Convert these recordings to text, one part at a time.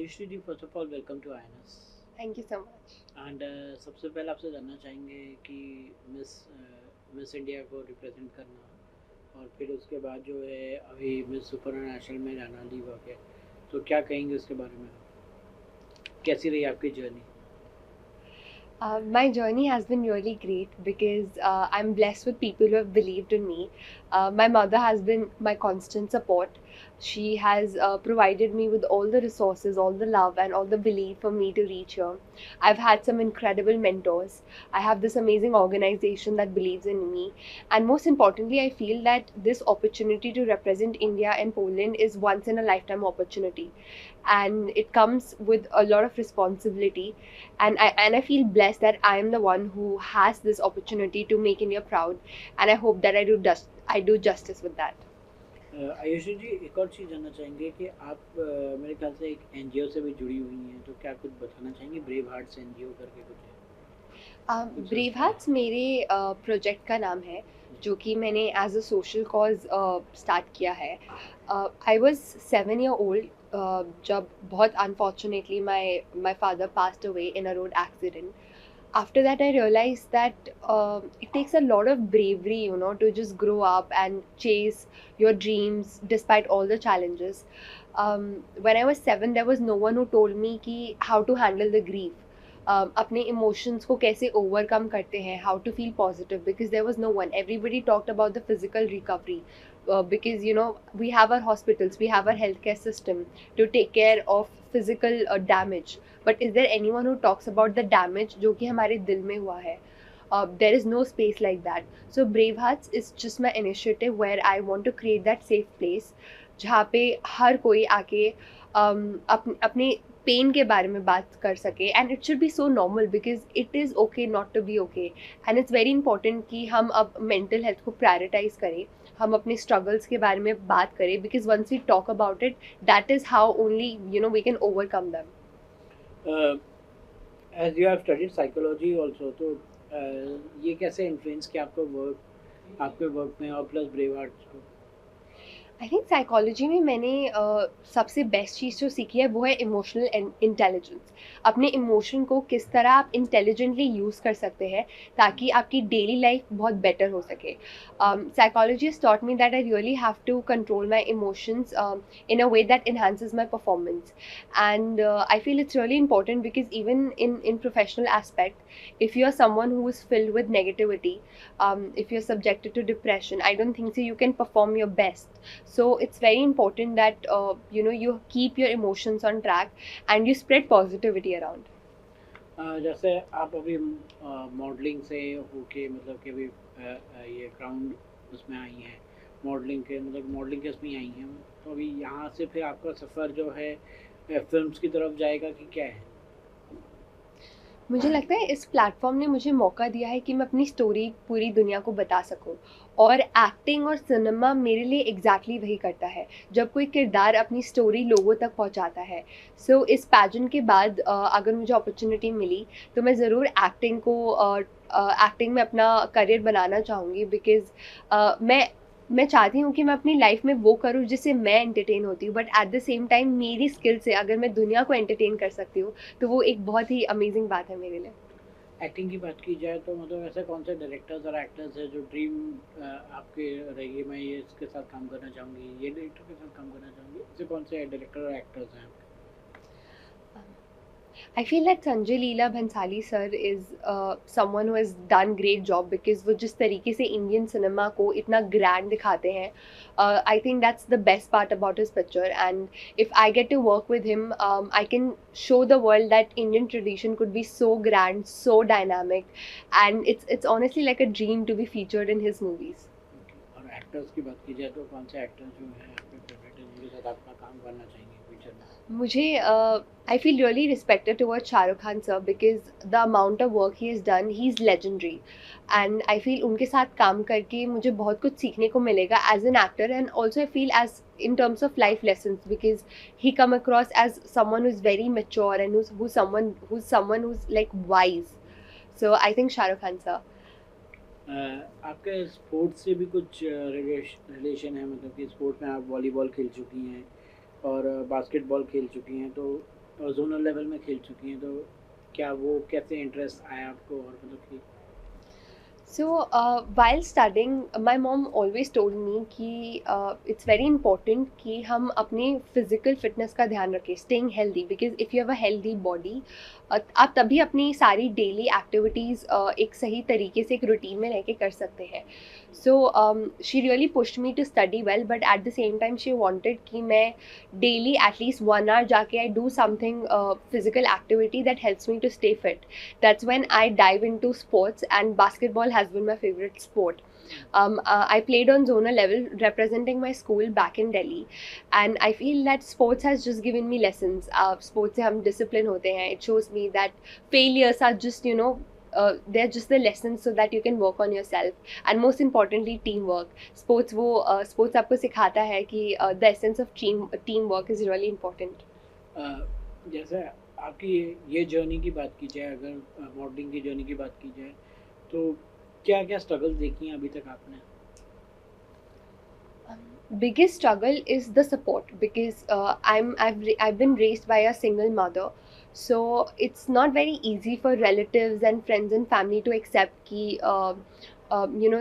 Ayushi ji, first of all welcome to INS. Thank you so much. And सबसे पहले आपसे जानना चाहेंगे कि मिस मिस इंडिया को रिप्रेजेंट करना और फिर उसके बाद जो है अभी मिस सुपर नेशनल में जाना लीव हो गया, तो क्या कहेंगे उसके बारे में? कैसी रही आपकी journey? My journey has been really great because I'm blessed with people who have believed in me. My mother has been my constant support. She has provided me with all the resources, all the love, and all the belief for me to reach here. I've had some incredible mentors. I have this amazing organization that believes in me. And most importantly, I feel that this opportunity to represent India and Poland is once in a lifetime opportunity. And it comes with a lot of responsibility, and I feel blessed that I am the one who has this opportunity to make India proud, and I hope that I do justice with that. Ayushi ji, एक और चीज़ जानना चाहेंगे कि आप मेरे ख्याल से एक एनजीओ से भी जुड़ी हुई हैं, तो क्या कुछ बताना चाहेंगे? ब्रेव हार्ट्स एनजीओ करके कुछ है, कुछ ब्रेव संस्था है? हार्ट्स मेरे प्रोजेक्ट का नाम है, जो कि मैंने as a social cause start किया है। आई वॉज 7 year old जब बहुत unfortunately my father passed away in a road accident. After that, I realized that it takes a lot of bravery, to just grow up and chase your dreams despite all the challenges. When I was 7, there was no one who told me कि how to handle the grief. अपने emotions को कैसे overcome करते हैं, how to feel positive, because there was no one. Everybody talked about the physical recovery, because we have our hospitals, we have our healthcare system to take care of physical damage, but is there anyone who talks about the damage जो कि हमारे दिल में हुआ है? There is no space like that. So Brave Hearts is just my initiative where I want to create that safe place जहाँ पे हर कोई आके अपने पेन के बारे में बात कर सके, and it should be so normal because it is okay not to be okay. And it's very important कि हम अब मेंटल हेल्थ को प्रायोरिटाइज करें, हम अपने स्ट्रगल्स के बारे में बात करें, because once we talk about it, that is how only we can overcome them. As you have studied psychology also, तो ये कैसे इन्फ्लुएंस किया आपके वर्क में और प्लस ब्रेव हार्ट्स को? आई थिंक साइकोलॉजी में मैंने सबसे बेस्ट चीज़ जो सीखी है वो है इमोशनल इंटेलिजेंस. अपने इमोशन को किस तरह आप इंटेलिजेंटली यूज़ कर सकते हैं ताकि आपकी डेली लाइफ बहुत बेटर हो सके. Psychology has taught me that I really have to control my emotions in a way that enhances my performance. And I feel it's really important because even in professional aspect, if you are someone who is filled with negativity, if you're subjected to depression, I don't think so you can perform your best. So it's very important that you keep your emotions on track and you spread positivity around. जैसे आप अभी modelling से होके, मतलब कि अभी ये ground उसमें आई हैं, मॉडलिंग के मतलब मॉडलिंग के उसमें आई हैं, तो अभी यहाँ से फिर आपका सफ़र जो है फिल्म्स की तरफ जाएगा कि क्या है? मुझे लगता है इस प्लेटफॉर्म ने मुझे मौका दिया है कि मैं अपनी स्टोरी पूरी दुनिया को बता सकूं, और एक्टिंग और सिनेमा मेरे लिए एग्जैक्टली वही करता है, जब कोई किरदार अपनी स्टोरी लोगों तक पहुंचाता है. सो इस पैजेंट के बाद अगर मुझे अपॉर्चुनिटी मिली तो मैं ज़रूर एक्टिंग में अपना करियर बनाना चाहूँगी, बिकॉज मैं चाहती हूँ कि मैं अपनी लाइफ में वो करूँ जिससे मैं एंटरटेन होती हूँ, but at the same time मेरी स्किल से अगर मैं दुनिया को एंटरटेन कर सकती हूँ तो वो एक बहुत ही अमेजिंग बात है मेरे लिए. एक्टिंग की बात की जाए तो मतलब ऐसे कौन से डायरेक्टर्स और एक्टर्स हैं जो ड्रीम आपके रहेगी, मैं ये इसके साथ काम करना चाहूँगी, ये डायरेक्टर के साथ काम करना चाहूँगी, ऐसे कौन से डायरेक्टर और एक्टर्स हैं? I feel that Sanjay Leela Bhansali sir is someone who has done great job, because वो जिस तरीके से इंडियन सिनेमा को इतना ग्रैंड दिखाते हैं, I think that's the best part about his picture. And if I get to work with him, I can show the world that Indian tradition could be so grand, so dynamic, and it's honestly like a dream to be featured in his movies. और actors की बात की जाए तो कौन से actors जो हैं आपके फेवरेट हैं, जिनके साथ आपका काम करना चाहेंगे फ्यूचर में? मुझे I feel really respected toward Shahrukh Khan sir, because the amount of work he is done, he is legendary. And I feel उनके साथ काम करके मुझे बहुत कुछ सीखने को मिलेगा as an actor, and also I feel as in terms of life lessons, because he come across as someone who's very mature and who's like wise. So I think Shah Rukh Khan sir. आपके sports से भी कुछ relation है, मतलब कि sports में आप volleyball खेल चुकी हैं और बास्केटबॉल खेल चुकी हैं, तो जोनल लेवल में खेल चुकी हैं, तो क्या वो कैसे इंटरेस्ट आया आपको, और मतलब कि So, while studying, my mom always told me कि it's very important कि हम अपनी physical fitness का ध्यान रखें, staying healthy, because if you have a healthy body, आप तभी अपनी सारी daily activities एक सही तरीके से एक routine में रह के कर सकते हैं. So, she really pushed me to study well, but at the same time she wanted कि मैं daily at least 1 hour जाके I do something physical activity that helps me to stay fit. That's when I dive into sports, and basketball has been my favorite sport. I played on zonal level representing my school back in Delhi, and I feel that sports has just given me lessons. Sports से हम discipline होते हैं. It shows me that failures are just, they're just the lessons so that you can work on yourself, and most importantly teamwork. Sports आपको सिखाता है कि the essence of teamwork is really important. जैसे आपकी ये journey की बात की जाए, अगर मॉडलिंग की जर्नी की बात की जाए, तो क्या क्या स्ट्रगल्स देखी हैं अभी तक आपने? Biggest struggle is the support, because I've been raised by a single mother, so it's not very easy for relatives and friends and family to accept ki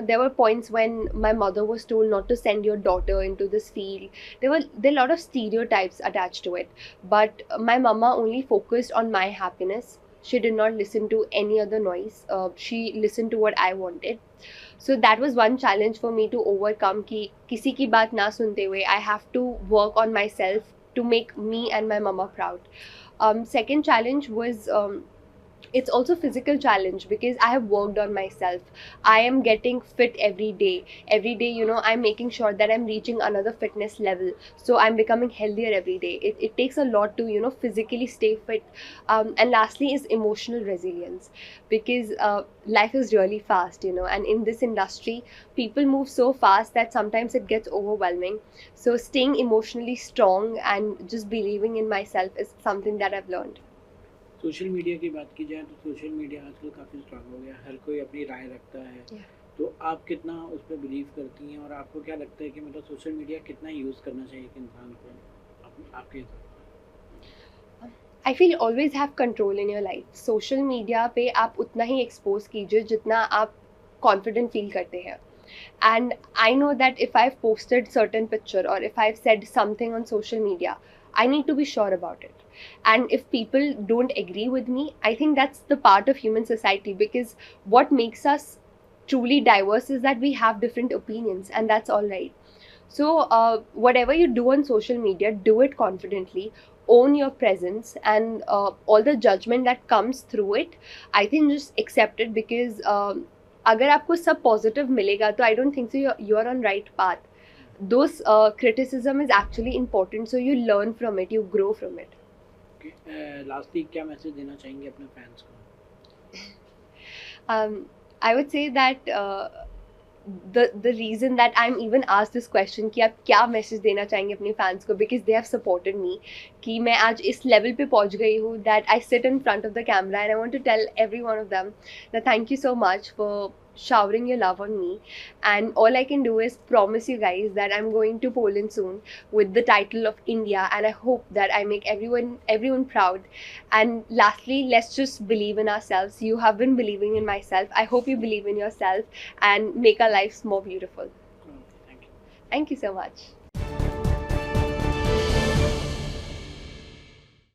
there were points when my mother was told not to send your daughter into this field. There are a lot of stereotypes attached to it, but my mama only focused on my happiness. She did not listen to any other noise. She listened to what I wanted. So that was one challenge for me to overcome कि किसी की बात ना सुनते हुए I have to work on myself to make me and my mama proud. Second challenge was it's also physical challenge, because I have worked on myself. I am getting fit every day, I'm making sure that I'm reaching another fitness level, so I'm becoming healthier every day. It takes a lot to physically stay fit. And lastly is emotional resilience, because life is really fast, and in this industry people move so fast that sometimes it gets overwhelming. So staying emotionally strong and just believing in myself is something that I've learned. Social media की बात की जाए तो social media आजकल काफ़ी strong हो गया, हर कोई अपनी राय रखता है। Yeah. तो आप कितना उस पर बिलीव करती हैं, और आपको क्या लगता है कि मतलब सोशल मीडिया कितना यूज़ करना चाहिए एक इंसान को, आपके हिसाब I feel always have control in your life. Social media पे आप उतना ही expose कीजिए जितना आप confident feel करते हैं. And I know that if I've posted certain picture or if I've said something on social media, I need to be sure about it. And if people don't agree with me, I think that's the part of human society, because what makes us truly diverse is that we have different opinions, and that's all right. So whatever you do on social media, do it confidently, own your presence, and all the judgment that comes through it, I think just accept it, because अगर आपको सब positive मिलेगा तो I don't think so you are on right path. Those criticism is actually important, so you learn from it, you grow from it. Lastly क्या message देना चाहेंगे अपने fans को? I would say that the reason that I'm even asked this question कि आप क्या message देना चाहेंगे अपने फैंस को, because they have supported me, कि मैं आज इस लेवल पे पहुंच गई हूँ that I sit in front of the camera, and I want to tell every one of them that thank you so much for showering your love on me. And all I can do is promise you guys that I'm going to Poland soon with the title of India, and I hope that I make everyone proud. And lastly, let's just believe in ourselves. You have been believing in myself. I hope you believe in yourself and make our lives more beautiful. Thank you. Thank you so much.